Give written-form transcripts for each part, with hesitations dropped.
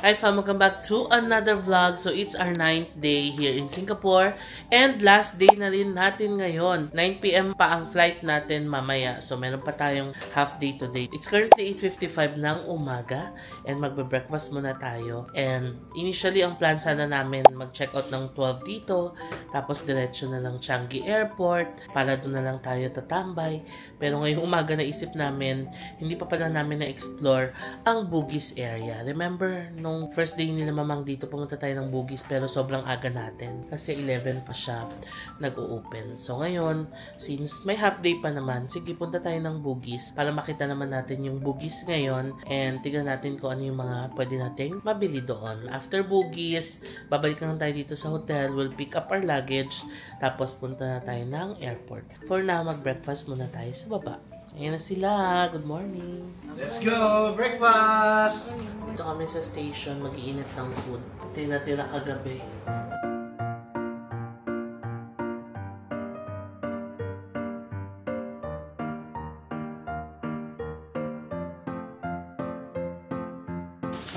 Hi fam, welcome back to another vlog. So it's our 9th day here in Singapore and last day na rin natin ngayon. 9 PM pa ang flight natin mamaya. So meron pa tayong half day today. It's currently 8:55 ng umaga and magbe-breakfast muna tayo. And initially ang plan sana namin mag-check out ng 12 dito, tapos diretso na lang Changi Airport para doon na lang tayo tatambay. Pero ngayong umaga naisip namin, hindi pa pala namin na-explore ang Bugis area. Remember, nung first day nila mamang dito, pumunta tayo ng Bugis pero sobrang aga natin. Kasi 11 pa siya nag-o-open. So ngayon, since may half day pa naman, sige punta tayo ng Bugis para makita naman natin yung Bugis ngayon and tignan natin kung ano yung mga pwede nating mabili doon. After Bugis, babalik lang tayo dito sa hotel. We'll pick up our luggage tapos punta na tayo ng airport. For now, mag-breakfast muna tayo sa baba. Ayan na sila. Good morning. Let's go! Breakfast! Dito kami sa station, mag-iinit ng food. Tira-tira kagabi.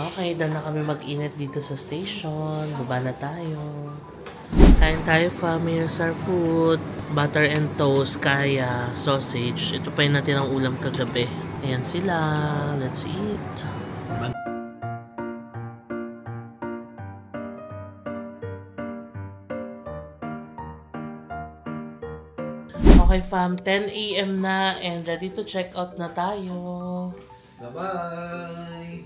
Okay, dahil na kami mag-init dito sa station. Baba na tayo. Kain tayo fam, here's our food. Butter and toast, kaya, sausage. Ito pa yung natin ang ulam kagabi. Ayan sila. Let's eat. Okay fam, 10 AM na and ready to check out na tayo. Bye-bye!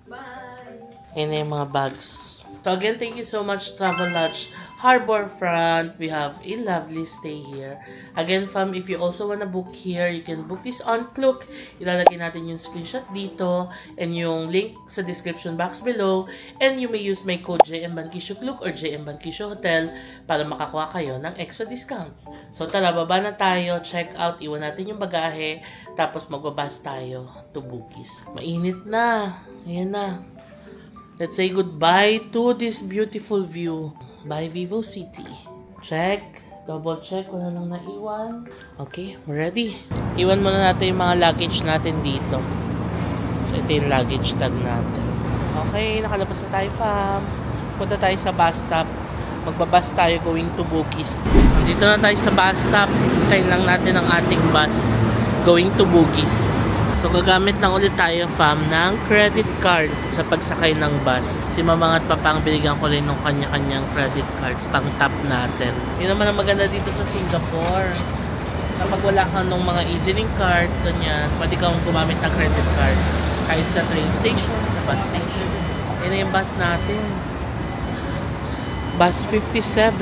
Bye! Ayan na yung mga bags. So again, thank you so much Travelodge Harbourfront. We have a lovely stay here. Again fam, if you also wanna book here, you can book this on Klook. Ilalagay natin yung screenshot dito and yung link sa description box below. And you may use my code JM Bankisyo Klook or JM Bankisyo Hotel para makakuha kayo ng extra discounts. So tara, baba na tayo, check out, iwan natin yung bagahe, tapos magbabas tayo to Bugis. Mainit na. Ayan na. Let's say goodbye to this beautiful view by Vivo City. Check. Double check. Wala nang naiwan. Okay, we're ready. Iwan muna natin yung mga luggage natin dito. So, ito yung luggage tag natin. Okay, nakalabas na tayo fam. Punta tayo sa bus stop. Magbabas tayo going to Bugis. Dito na tayo sa bus stop. Hintayin lang natin ang ating bus going to Bugis. So, gagamit lang ulit tayo, fam, ng credit card sa pagsakay ng bus. Si Mamang at Papang, binigyan ko rin ng kanya-kanyang credit cards pang top natin. Yun naman ang maganda dito sa Singapore. Kapag wala ka ng mga EZ-Link cards, ganyan, pwede kang gumamit ng credit card. Kahit sa train station, sa bus station. Yun na yung bus natin. Bus 57.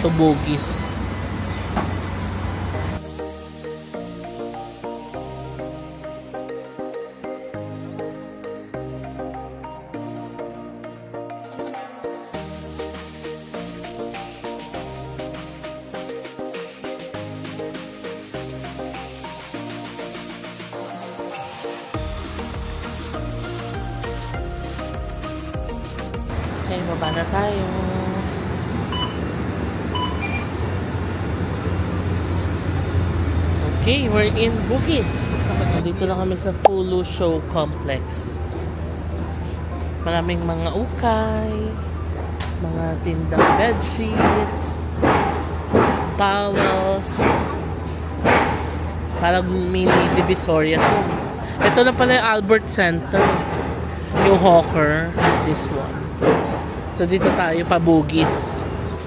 To Bugis. Okay, baba na tayo. Okay, we're in Bugis. Dito lang kami sa Fulu Show Complex. Maraming mga ukay, mga tindang bedsheets, towels. Parang mini Divisoria to. Ito na pala yung Albert Center. Yung hawker, this one. So dito tayo pa Bugis.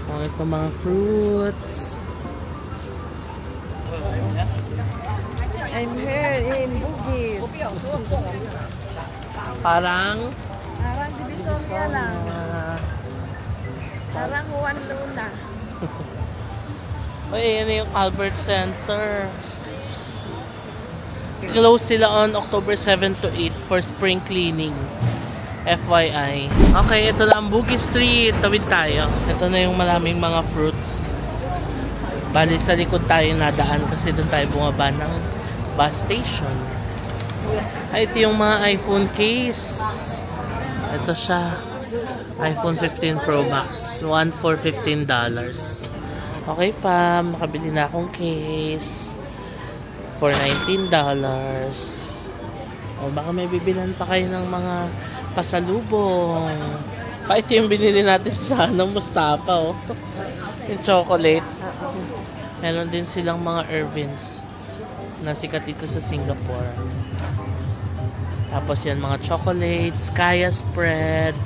Ito mga fruits. I'm here in Bugis. Parang Divisoria lang. Parang Juan Luna. Ay, yan yung Albert Center. Close sila on October 7 to 8 for spring cleaning. FYI. Okay, ito na ang Bugis Street. Tawid tayo. Ito na yung maraming mga fruits. Bali sa likod tayo nadaan kasi doon tayo bumaba ng bus station. Ay, ito yung mga iPhone case. Ito siya. iPhone 15 Pro Max. One for $15. Okay fam, nakabili na akong case for $19. O baka may bibilan pa kayo ng mga pasalubong. Ito yung binili natin sa Mustafa, oh. Yung chocolate. Meron din silang mga Irvins na sikat dito sa Singapore. Tapos yan mga chocolates, kaya spread.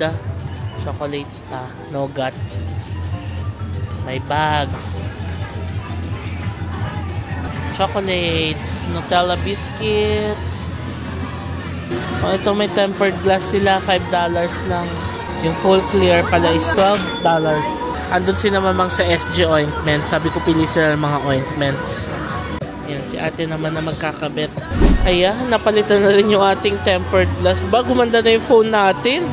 Chocolates pa, nougat. May bags. Chocolates, Nutella biscuits. Oh, ito may tempered glass sila, $5 lang. Yung full clear pala is $12. Andun si namamang sa SG ointment. Sabi ko pili sila ng mga ointments. Yan, si ate naman na magkakabit. Ayan, napalitan na rin yung ating tempered glass. Gumanda na yung phone natin.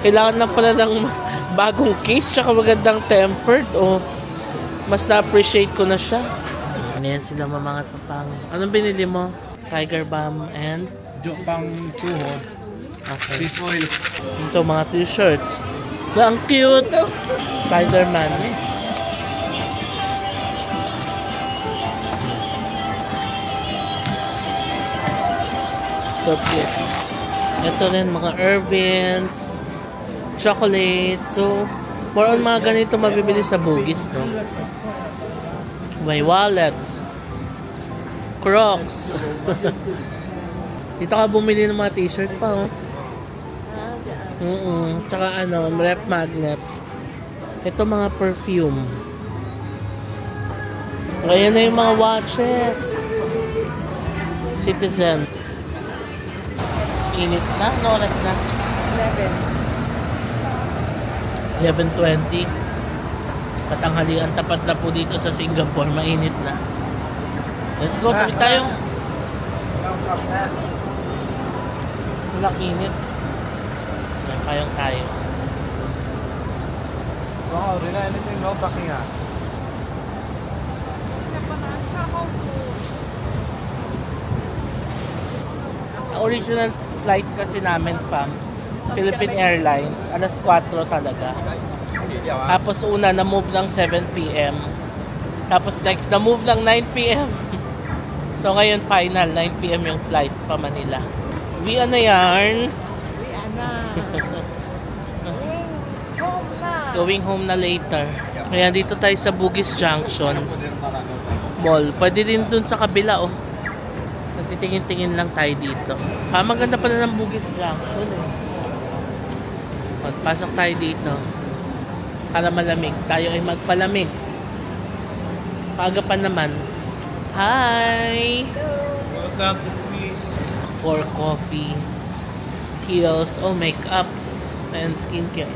Kailangan na pala ng bagong case tsaka magandang tempered. Oh, mas na-appreciate ko na siya. Ayan sila mga tapang. Anong binili mo? Tiger Balm and? Pang tuhod. Okay. Fish oil. Ito mga t-shirts. So, ang cute. Spider-Man. So cute. Ito rin mga Irvins. Chocolate. So, more on mga ganito mabibili sa Bugis, no? May wallets. Crocs. Dito ka bumili ng mga t-shirt pa, oh. Tsaka rep magnet. Ito mga perfume. Ngayon na yung mga watches. Citizen. Init na? No oras na? 11:20. Patanghalian, tapat na po dito sa Singapore. Mainit na. Let's go, tuloy tayo. Walang init. Yan, kayang tayo. So, Rina, anything no talking ah? Ang original flight kasi namin pa, Philippine Airlines, alas 4 talaga. Tapos una, na-move ng 7 p.m. Tapos next, na-move ng 9 p.m. So ngayon, final, 9 p.m. yung flight pa Manila. Uwi na yarn. Going home na later. Kaya dito tayo sa Bugis Junction Mall. Pwede din dun sa kabila, oh. Nagtitingin-tingin lang tayo dito. Maganda pala ng Bugis Junction, eh. Pagpasok tayo dito para malamig. Tayo ay magpalamig. Paaga pa naman. Hi! Welcome to Greece. For coffee, Kiehl's, makeup, and skincare.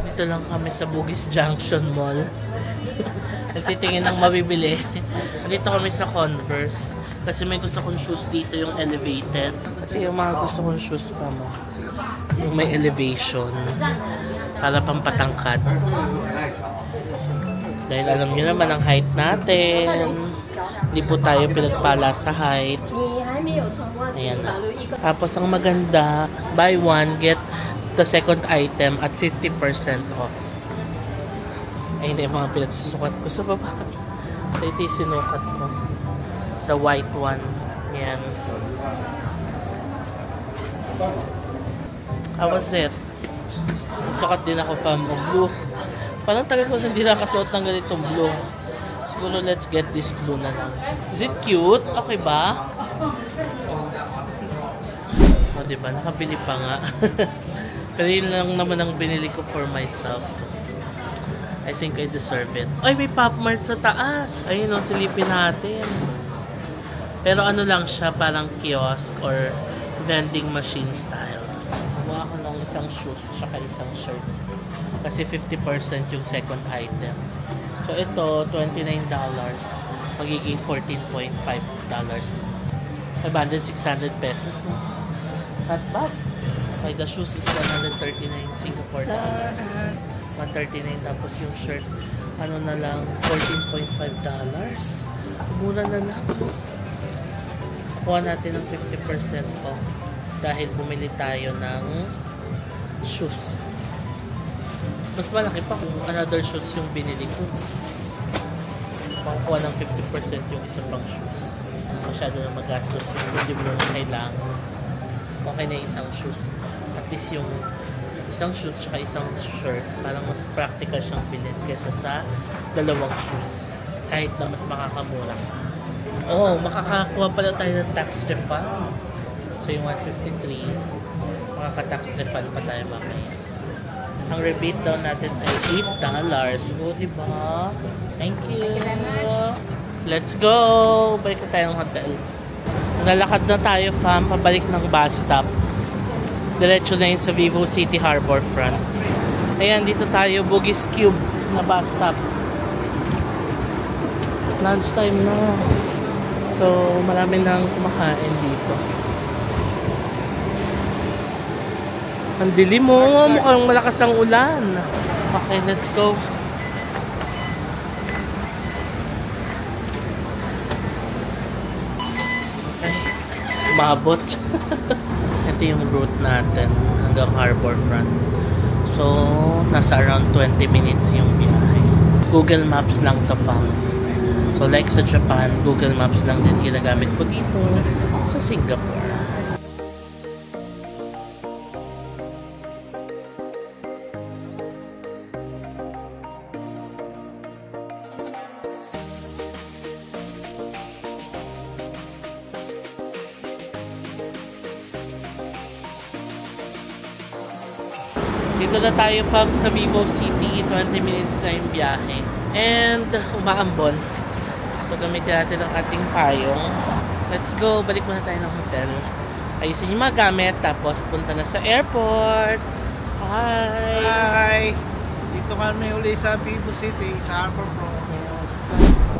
Dito lang kami sa Bugis Junction Mall. Nagtitingin ng mabibili. Dito kami sa Converse. Kasi may gusto kong shoes dito, yung elevated. Ito yung mga gusto kong shoes pa mo. Yung may elevation. Para pampatangkad. Dahil alam nyo naman ang height natin. Hindi po tayo pinagpala sa height. Ayan na. Tapos ang maganda, buy one, get the second item at 50% off. Ayun na yung mga pinagsusukat ko sa baba. Ito yung sinukat ko. The white one. Ayan. How was it? Sukat din ako fam of blue. Parang tagal ko hindi nakasuot ng ganitong blue. Siguro let's get this blue na lang. Is it cute? Okay ba? O diba? Nakabili pa nga. Pero yun lang naman ang binili ko for myself. So, I think I deserve it. Ay, may Pop Mart sa taas. Ayun o, silipin natin. Pero ano lang siya, parang kiosk or vending machine style. Kumuha ko ng isang shoes saka isang shirt. Kasi 50% yung second item. So ito, $29. Magiging $14.5. 500-600 pesos, no? Not bad. Okay, the shoes is 139 Singapore dollars. 139 tapos yung shirt, ano na lang, $14.5. Mura na lang. Kuha natin ng 50% off dahil bumili tayo ng shoes. Mas malaki pa kung another shoes yung binili ko. Pangkuha ng 50% yung isa pang shoes. Masyado na magastos yung hindi mo na kailangan. okay na isang shoes. At least yung isang shoes tsaka isang shirt, parang mas practical siyang bilhin kaysa sa dalawang shoes. Kahit na mas makakamura. Oh, makakakuha pala tayo ng tax refund. So yung 153, makaka-tax refund pa tayo mamaya. Ang rebate daw natin ay $8. O, diba? Thank you. Let's go! Balik na tayong hotel. Nalakad na tayo, fam, pabalik ng bus stop. Diretso na yun sa Vivo City Harbor front. Ayan, dito tayo, Bugis Cube na bus stop. Lunchtime na. So, marami nang kumakain dito. Ang dilim mo, mukhang malakas ang ulan. Okay, let's go. Okay, umabot. Ito yung route natin hanggang Harbor Front. So, nasa around 20 minutes yung biyahe. Google Maps lang to, fam. So, like sa Japan, Google Maps lang din ginagamit ko dito sa Singapore. Dito na tayo, fam, sa Vivo City. 20 minutes na yung biyahe. And umaambon. So gamitin natin ang ating payong. Let's go. Balik muna tayo ng hotel. Ayusin yung mga gamit. Tapos punta na sa airport. Hi! Hi! Dito kami uli sa Vivo City, sa Harbor Front. Yes.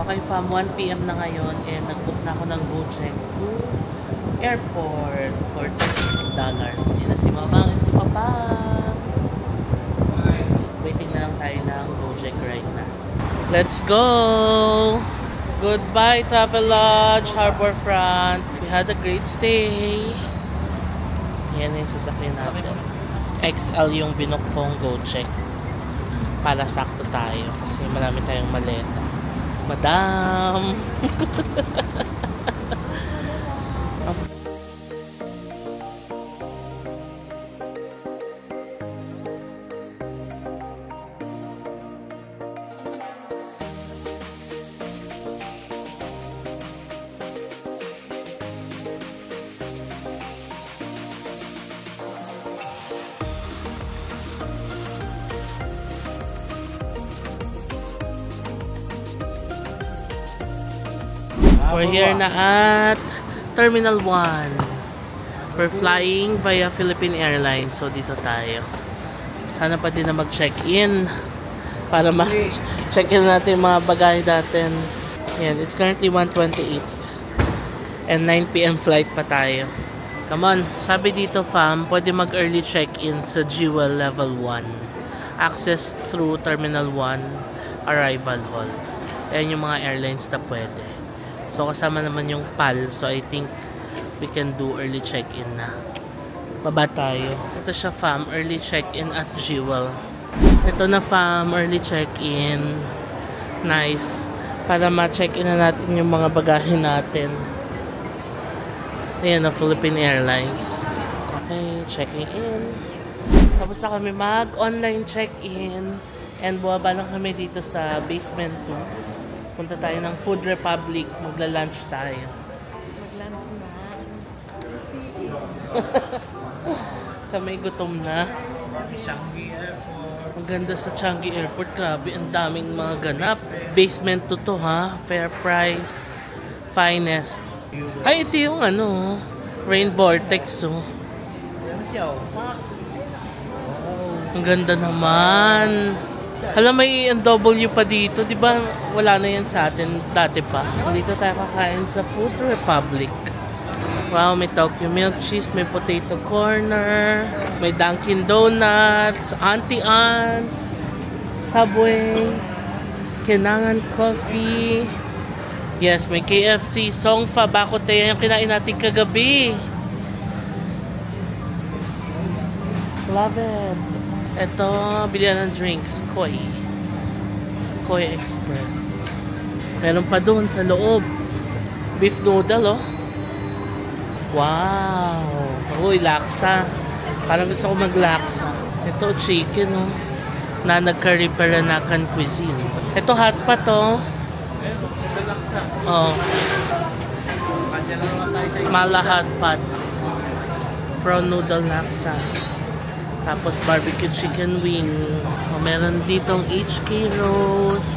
Okay, fam. 1 PM na ngayon. And nag-book na ako ng Gojek to airport for $36. Yan na si Mamang at si Papa. Waiting na lang tayo ng Gojek right now. Let's go! Goodbye, Travelodge, Harbor Front. We had a great stay. Yan yung sasakyan natin. XL yung binook kong Gojek. Para sakto tayo. Kasi marami tayong maleta. Madam! We're here na at Terminal 1. We're flying via Philippine Airlines. So dito tayo. Sana pa din na mag-check-in para ma-check-in natin yung mga bagay natin. Yan, it's currently 1:28 and 9 PM flight pa tayo. Come on, sabi dito, fam, pwede mag-early check-in sa Jewel Level 1. Access through Terminal 1 Arrival Hall. Ayan yung mga airlines na pwede. So kasama naman yung PAL. So I think we can do early check-in na. Baba tayo. Ito siya, fam, early check-in at Jewel. Ito na, fam, early check-in. Nice. Para ma-check-in na natin yung mga bagahe natin. Ayan na, Philippine Airlines. Okay, checking in. Tapos na kami mag-online check-in. And buwaba lang kami dito sa basement 2. Punta tayo ng Food Republic. Magla-lunch tayo. Mag-lunch na. Kami gutom na. Changi Airport. Ang ganda sa Changi Airport. Grabe, ang daming mga ganap. Basement to ha. Fair price. Finest. Ay, ito yung ano, Rain Vortex. Oh. Yan siya, oh. Ang ganda naman. Alam, may NW pa dito. Di ba wala na yan sa atin dati pa? Dito tayo kakain sa Food Republic. Wow, may Tokyo Milk Cheese, may Potato Corner, may Dunkin Donuts, Auntie Anne's, Subway, Kenangan Coffee. Yes, may KFC, Songfa, Bakote. Yan yung kinain natin kagabi. Love it. Ito, bilihan ng drinks. Koi Express. Meron pa doon sa loob. Beef noodle, oh. Wow! Uy, laksa. Parang gusto ko maglaksa. Ito, chicken, oh. Na nagka-Peranakan cuisine. Ito, hot pot, oh. Oh. Mala hot pot. Prawn noodle laksa. Tapos barbecue chicken wing. Oh, meron ditong HK roast.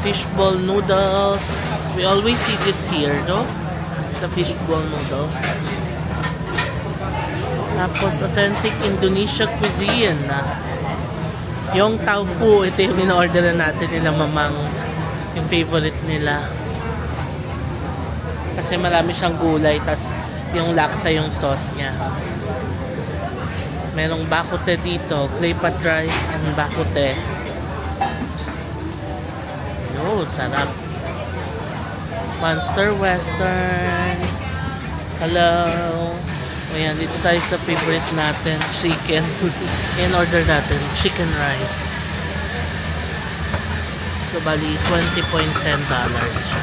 Fishball noodles. We always see this here, no? The fishball noodles. Tapos authentic Indonesia cuisine. Yung tofu, ito yung in-order natin nila mamang. Yung favorite nila. Kasi marami siyang gulay, tas yung laksa yung sauce niya. Merong bakute dito, clay pot rice and bakute. Oh, sarap. Monster Western. Hello. Ayan, dito tayo sa favorite natin, chicken. In-order natin, chicken rice. So, bali, $20.10 siya.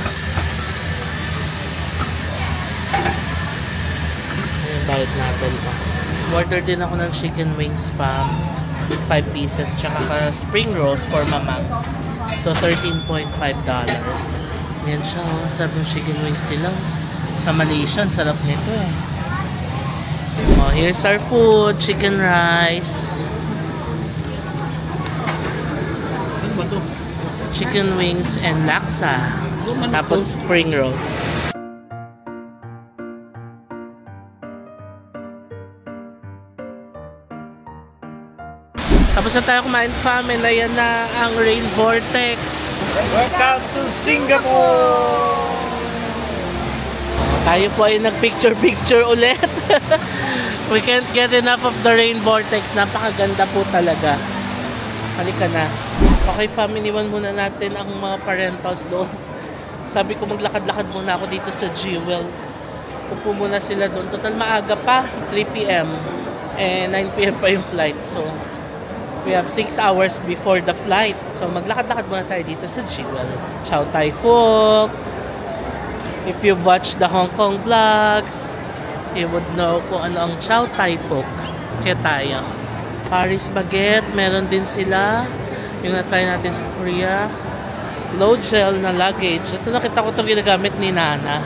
Ayan, bayad natin. Order din ako ng chicken wings pa. 5 pieces. Tsaka spring rolls for mamang. So, $13.5. Ayan siya, oh. Sarap yung chicken wings nila. Sa Malaysia, sarap nito eh. Oh, here's our food, chicken rice. Ano ba to? Chicken wings and laksa. Tapos spring rolls. Tapos na tayo kumain, fam, and ayan na ang rain vortex. Welcome to Singapore! Tayo po ay nag-picture-picture ulit. We can't get enough of the rain vortex. Napakaganda po talaga. Halika na. Okay, family, iniwan muna natin ang mga parentals doon. Sabi ko maglakad-lakad muna ako dito sa Jewel. Upo muna sila doon. Total maaga pa, 3 p.m. And 9 p.m. pa yung flight. So, we have 6 hours before the flight. So, maglakad-lakad muna tayo dito sa Jewel. Chow Tai Fook. If you've watched the Hong Kong vlogs, you would know kung ano ang Chow Tai Fook. Kaya tayo. Paris Baguette, meron din sila. Yung na-try natin sa Korea. Low gel na luggage. Ito nakita ko itong ginagamit ni Nana.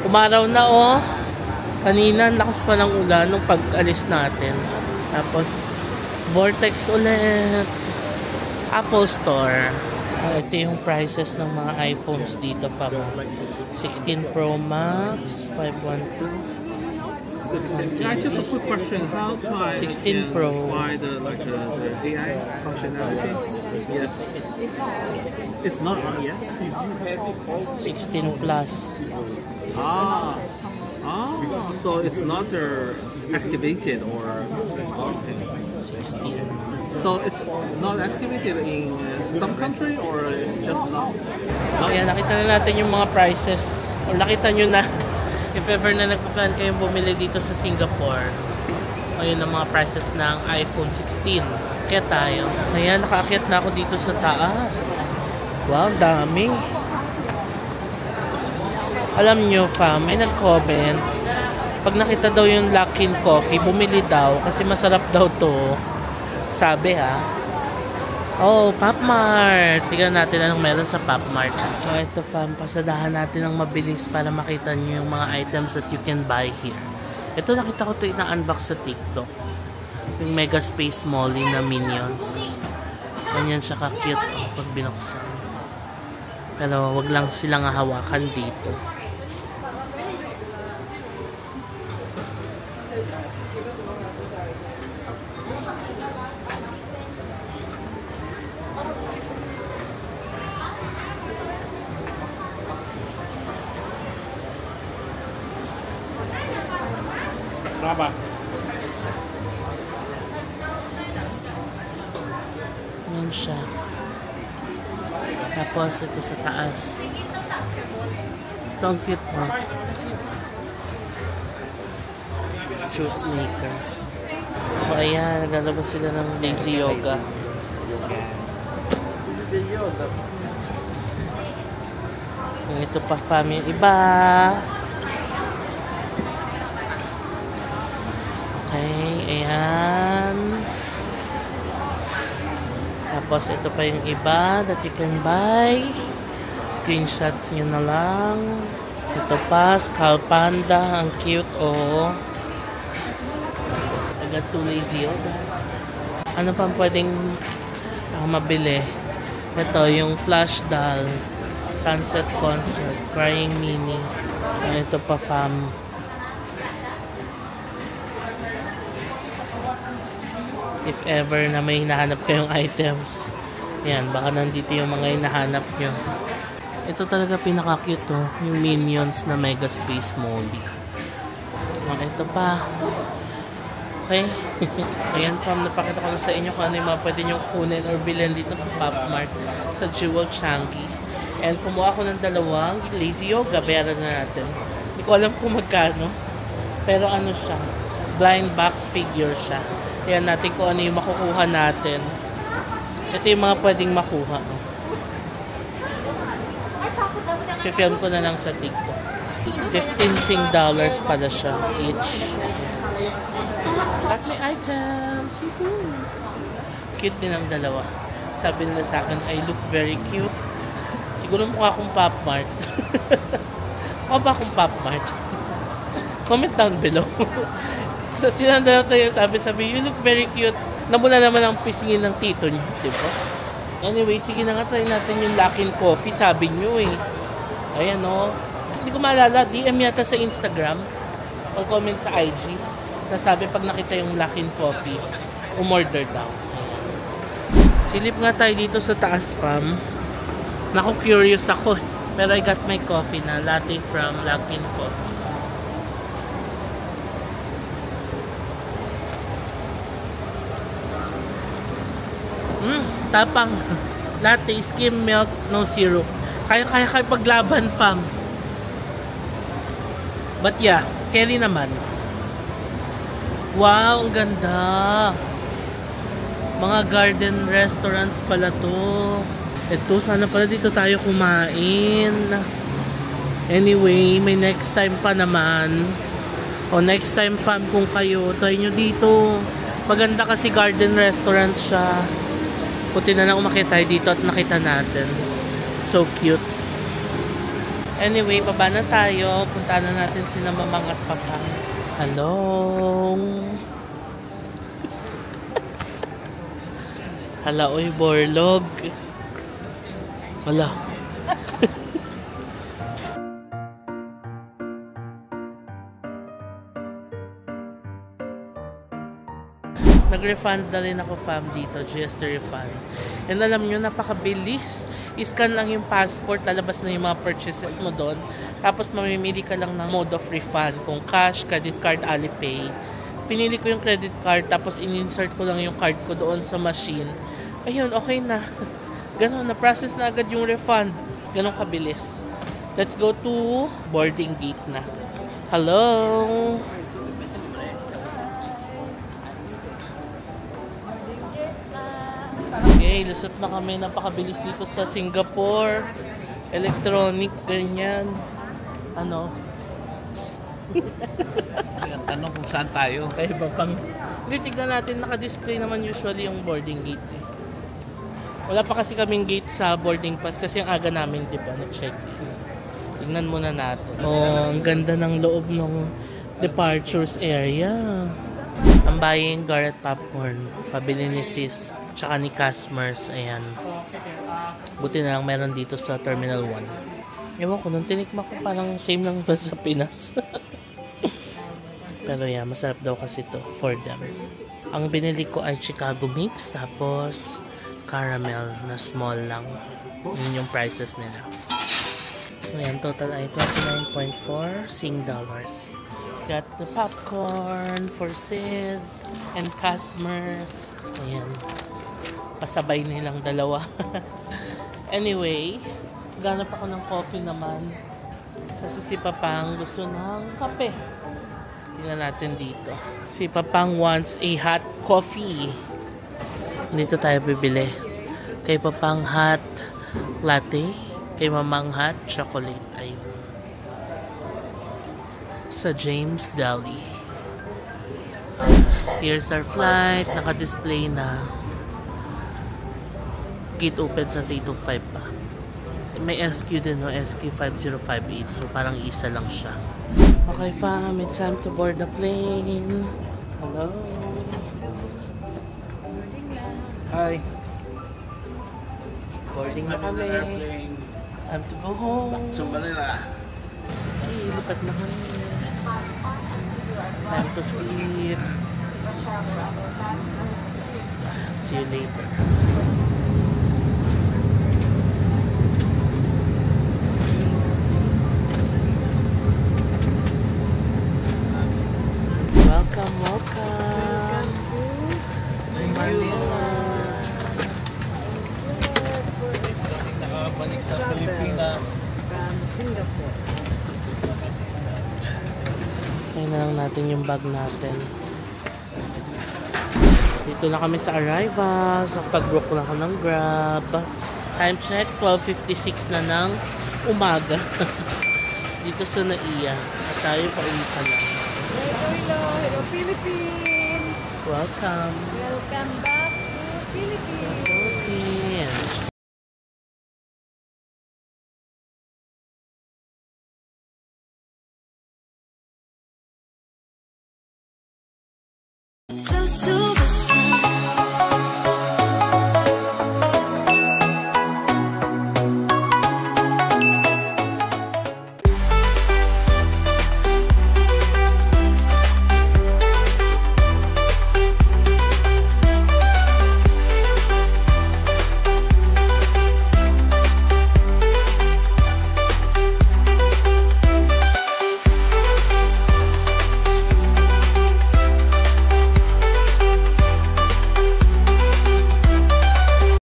Umaraw na oh. Kanina, lakas pa ng ulan nung pag-alis natin. Tapos, vortex ulit. Apple Store. Ito yung prices ng mga iPhones dito pa. 16 Pro Max, 512. Yeah, just a quick question. How do I 16 Pro. try the AI functionality? Yes. It's not on yet. 16 Plus. So it's not activated or okay. 16. So it's not activated in some country or it's just not? Ayan, nakita na natin yung mga prices. O nakita nyo na if ever na nagpa-plan kayong bumili dito sa Singapore. Ayun ang mga prices ng iPhone 16. Kaya tayo. Ayan, nakaakyat na ako dito sa taas. Wow, dami. Alam nyo, fam, may nag-comment. Pag nakita daw yung Luckin Coffee, bumili daw kasi masarap daw to. Sabi ha. Oh, Pop Mart. Tingnan natin anong meron sa Pop Mart. So ito fam, pasadahan natin ng mabilis para makita nyo yung mga items that you can buy here. Ito nakita ko ito na-unbox sa TikTok. Yung Mega Space Molly na Minions. Ganyan siya ka-cute pag binuksan. Pero wag lang silang hawakan dito. Berapa? Yan siya. Tapos ito sa taas. Ito ang cute mo. Juice maker. So ayan, naglalabas sila ng lazy yoga. Ito pa fam yung iba. Okay, ayan. Tapos ito pa yung iba that you can buy. Screenshots nyo na lang. Ito pa, Skull Panda. Ang cute, oh. I got too lazy, oh. Ano pa pwedeng mabili? Ito, yung plush doll. Sunset Concert. Crying Mini. Ito pa, fam. If ever na may hinahanap kayong items. Yan, baka nandito yung mga hinahanap nyo. Ito talaga pinaka-cute, oh. Yung Minions na Mega Space Molly. Ito pa. Okay. Ayan, fam, napakita ko na sa inyo kung ano yung mga pwede nyo kunin or bilhin dito sa Pop Mart sa Jewel Changi. And kumuha ako ng dalawang Lazy Yoga. Bayaran na natin. Hindi ko alam kung magkano. Pero ano siya? Blind box figure siya. Ayan natin kung ano yung makukuha natin. Ito yung mga pwedeng makuha. I-film ko na lang sa TikTok. $15 pala siya each. Got my items. Cute din ang dalawa. Sabi nila sa akin, I look very cute. Siguro mukha akong Pop Mart. Mukha ba akong Pop Mart? Comment down below. So, silang dalawa tayo sabi, you look very cute. Namula naman ang pisingin ng tito niyo, diba? Anyway, sige na nga, try natin yung Luckin Coffee, sabi niyo eh. Ayan o. Hindi ko maalala, DM yata sa Instagram o comment sa IG na sabi pag nakita yung Luckin Coffee, umorder daw. Ayan. Silip nga tayo dito sa taas, fam. Naku, curious ako. Pero I got my coffee na, latte from Luckin Coffee. Tapang. Latte, skim milk, no syrup. Kaya paglaban, fam. But yeah, carry naman. Wow, ang ganda. Mga garden restaurants pala to. Ito, sana pala dito tayo kumain. Anyway, may next time pa naman. O next time, fam, kung kayo, try nyo dito. Maganda kasi garden restaurant siya. Puti na lang umakit tayo dito at nakita natin. So cute. Anyway, baba na tayo. Punta na natin sila mamang at papa. Hello. Hala, oy, borlog. Hala. Nag-refund na rin ako, fam, dito. GST refund. And alam nyo, napakabilis. I-scan lang yung passport, lalabas na yung mga purchases mo doon. Tapos mamimili ka lang ng mode of refund. Kung cash, credit card, Alipay. Pinili ko yung credit card, tapos in-insert ko lang yung card ko doon sa machine. Ayun, okay na. Ganon, na-process na agad yung refund. Ganon kabilis. Let's go to boarding gate na. Hello! Okay, lusot na kami. Napakabilis dito sa Singapore. Electronic, ganyan. Ano? Tanong kung saan tayo. Kaya ba pang... Hindi, tignan natin. Naka-display naman usually yung boarding gate. Wala pa kasi kaming gate sa boarding pass kasi ang aga namin, di ba, na-check. Tignan muna natin. Oh, ang ganda ng loob ng departures area. I'm buying Garrett popcorn. Pabili ni sis. Tsaka ni Customers. Ayan. Buti na lang meron dito sa Terminal 1. Ewan ko, nung tinikma ko parang same lang ba sa Pinas. Pero yeah, masarap daw kasi to for them. Ang binili ko ay Chicago Mix. Tapos caramel na small lang. Yun yung prices nila. Ayan, total ay 29.4 Sing dollars. Got the popcorn for sis and Customers. Ayan. Pasabay nilang dalawa. Anyway, ganap ako ng coffee naman. Kasi si Papang gusto ng kape. Tingnan natin dito. Si Papang wants a hot coffee. Dito tayo bibili. Kay Papang hot latte. Kay Mamang Hot Chocolate. Ayun. Sa James Deli. Here's our flight. Naka-display na. Gate open sa 325 pa. May SQ din, no? SQ 5058. So, parang isa lang siya. Okay, fam. It's time to board the plane. Hello. Hi. Boarding na kami. Time to go home. Back to Manila. Okay, lipat na kami. Time to sleep. See you later. Welcome, welcome to Manila. Nakabalik sa Pilipinas. From Singapore. Kaya na lang natin yung bag natin. Dito na kami sa arrival. So, pag-book na ako ng Grab. Time check, 12:56 na ng umaga. Dito sa Naiya. At tayo pauwi pa lang. Hello, Philippines! Welcome. Welcome back to Philippines!